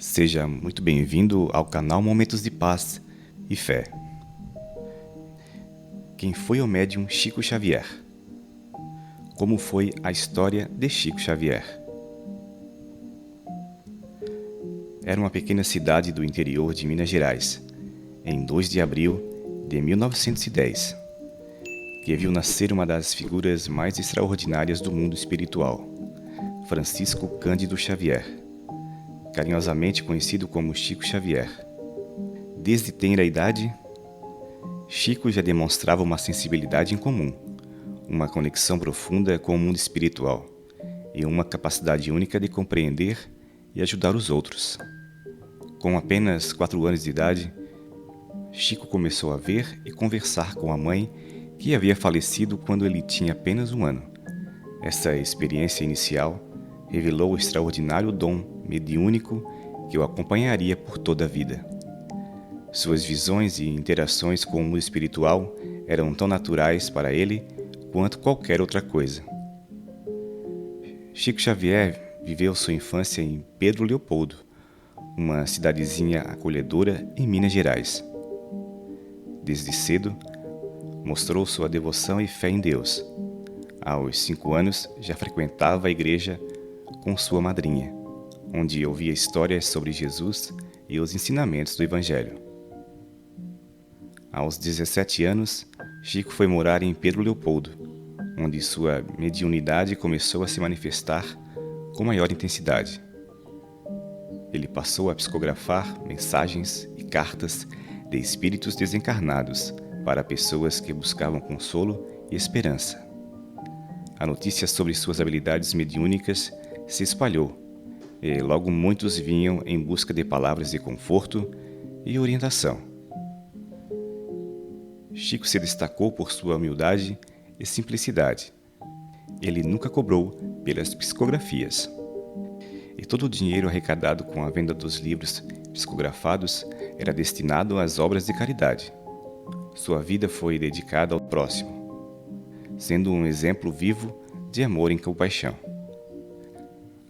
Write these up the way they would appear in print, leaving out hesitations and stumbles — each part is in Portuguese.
Seja muito bem-vindo ao canal Momentos de Paz e Fé. Quem foi o médium Chico Xavier? Como foi a história de Chico Xavier? Era uma pequena cidade do interior de Minas Gerais, em 2 de abril de 1910, que viu nascer uma das figuras mais extraordinárias do mundo espiritual, Francisco Cândido Xavier, carinhosamente conhecido como Chico Xavier. Desde tenra idade, Chico já demonstrava uma sensibilidade incomum, uma conexão profunda com o mundo espiritual e uma capacidade única de compreender e ajudar os outros. Com apenas 4 anos de idade, Chico começou a ver e conversar com a mãe que havia falecido quando ele tinha apenas 1 ano. Essa experiência inicial revelou o extraordinário dom mediúnico que o acompanharia por toda a vida. Suas visões e interações com o mundo espiritual eram tão naturais para ele quanto qualquer outra coisa. Chico Xavier viveu sua infância em Pedro Leopoldo, uma cidadezinha acolhedora em Minas Gerais. Desde cedo, mostrou sua devoção e fé em Deus. Aos 5 anos, já frequentava a igreja com sua madrinha, onde ouvia histórias sobre Jesus e os ensinamentos do Evangelho. Aos 17 anos, Chico foi morar em Pedro Leopoldo, onde sua mediunidade começou a se manifestar com maior intensidade. Ele passou a psicografar mensagens e cartas de espíritos desencarnados para pessoas que buscavam consolo e esperança. A notícia sobre suas habilidades mediúnicas se espalhou, e logo muitos vinham em busca de palavras de conforto e orientação. Chico se destacou por sua humildade e simplicidade. Ele nunca cobrou pelas psicografias. E todo o dinheiro arrecadado com a venda dos livros psicografados era destinado às obras de caridade. Sua vida foi dedicada ao próximo, sendo um exemplo vivo de amor e compaixão.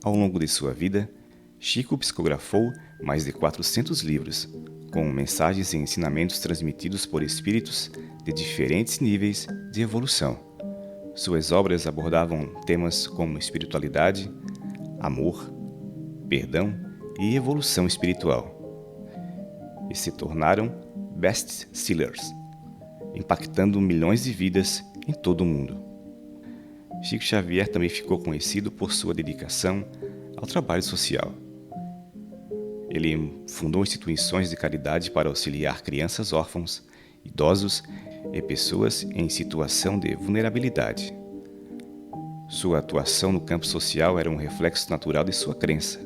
Ao longo de sua vida, Chico psicografou mais de 400 livros, com mensagens e ensinamentos transmitidos por espíritos de diferentes níveis de evolução. Suas obras abordavam temas como espiritualidade, amor, perdão e evolução espiritual, e se tornaram best-sellers, impactando milhões de vidas em todo o mundo. Chico Xavier também ficou conhecido por sua dedicação ao trabalho social. Ele fundou instituições de caridade para auxiliar crianças órfãos, idosos e pessoas em situação de vulnerabilidade. Sua atuação no campo social era um reflexo natural de sua crença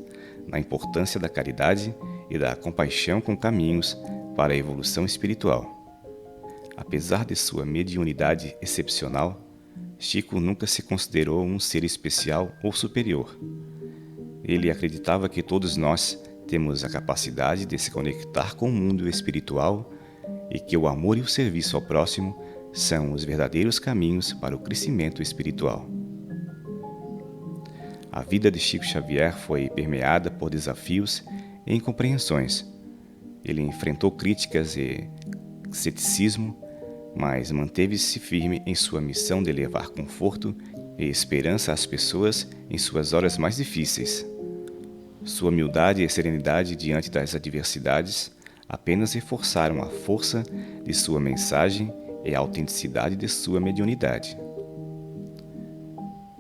na importância da caridade e da compaixão com caminhos para a evolução espiritual. Apesar de sua mediunidade excepcional, Chico nunca se considerou um ser especial ou superior. Ele acreditava que todos nós temos a capacidade de se conectar com o mundo espiritual e que o amor e o serviço ao próximo são os verdadeiros caminhos para o crescimento espiritual. A vida de Chico Xavier foi permeada por desafios e incompreensões. Ele enfrentou críticas e ceticismo, mas manteve-se firme em sua missão de levar conforto e esperança às pessoas em suas horas mais difíceis. Sua humildade e serenidade diante das adversidades apenas reforçaram a força de sua mensagem e a autenticidade de sua mediunidade.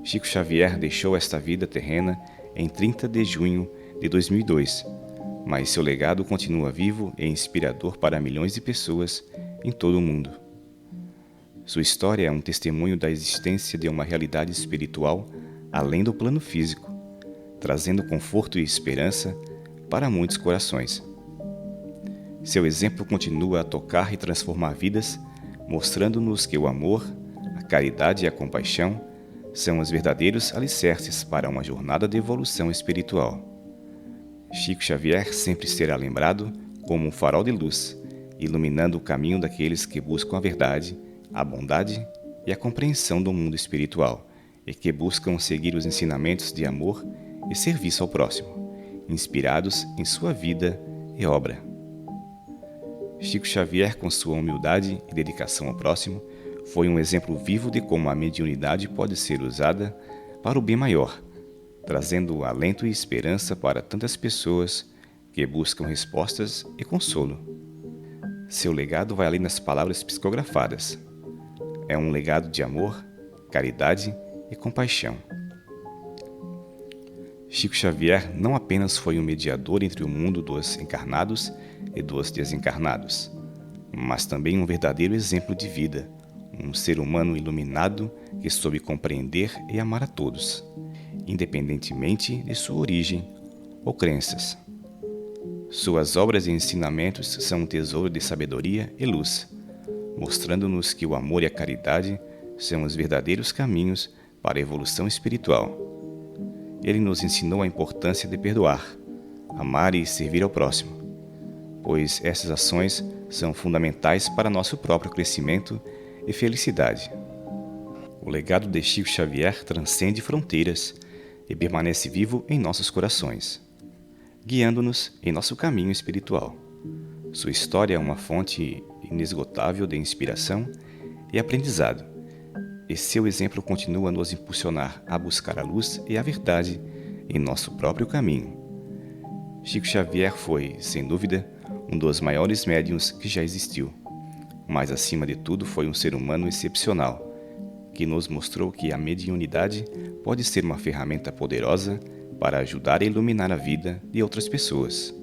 Chico Xavier deixou esta vida terrena em 30 de junho de 2002, mas seu legado continua vivo e inspirador para milhões de pessoas em todo o mundo. Sua história é um testemunho da existência de uma realidade espiritual além do plano físico, trazendo conforto e esperança para muitos corações. Seu exemplo continua a tocar e transformar vidas, mostrando-nos que o amor, a caridade e a compaixão são os verdadeiros alicerces para uma jornada de evolução espiritual. Chico Xavier sempre será lembrado como um farol de luz, iluminando o caminho daqueles que buscam a verdade, a bondade e a compreensão do mundo espiritual e que buscam seguir os ensinamentos de amor e serviço ao próximo, inspirados em sua vida e obra. Chico Xavier, com sua humildade e dedicação ao próximo, foi um exemplo vivo de como a mediunidade pode ser usada para o bem maior, trazendo alento e esperança para tantas pessoas que buscam respostas e consolo. Seu legado vai além das palavras psicografadas. É um legado de amor, caridade e compaixão. Chico Xavier não apenas foi um mediador entre o mundo dos encarnados e dos desencarnados, mas também um verdadeiro exemplo de vida, um ser humano iluminado que soube compreender e amar a todos, independentemente de sua origem ou crenças. Suas obras e ensinamentos são um tesouro de sabedoria e luz, mostrando-nos que o amor e a caridade são os verdadeiros caminhos para a evolução espiritual. Ele nos ensinou a importância de perdoar, amar e servir ao próximo, pois essas ações são fundamentais para nosso próprio crescimento e felicidade. O legado de Chico Xavier transcende fronteiras e permanece vivo em nossos corações, guiando-nos em nosso caminho espiritual. Sua história é uma fonte inesgotável de inspiração e aprendizado, e seu exemplo continua a nos impulsionar a buscar a luz e a verdade em nosso próprio caminho. Chico Xavier foi, sem dúvida, um dos maiores médiuns que já existiu, mas acima de tudo foi um ser humano excepcional, que nos mostrou que a mediunidade pode ser uma ferramenta poderosa para ajudar a iluminar a vida de outras pessoas.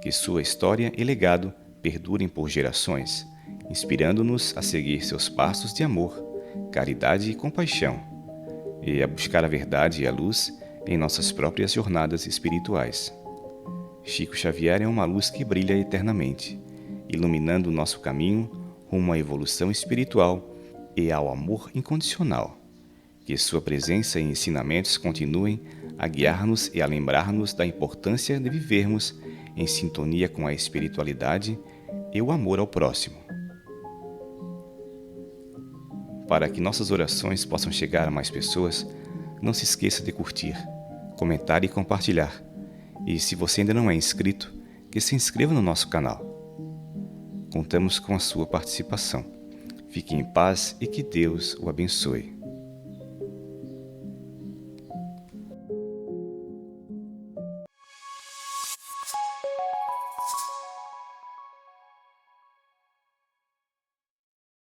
Que sua história e legado perdurem por gerações, inspirando-nos a seguir seus passos de amor, caridade e compaixão, e a buscar a verdade e a luz em nossas próprias jornadas espirituais. Chico Xavier é uma luz que brilha eternamente, iluminando o nosso caminho rumo à evolução espiritual e ao amor incondicional. Que sua presença e ensinamentos continuem a guiar-nos e a lembrar-nos da importância de vivermos em sintonia com a espiritualidade e o amor ao próximo. Para que nossas orações possam chegar a mais pessoas, não se esqueça de curtir, comentar e compartilhar. E se você ainda não é inscrito, que se inscreva no nosso canal. Contamos com a sua participação. Fique em paz e que Deus o abençoe.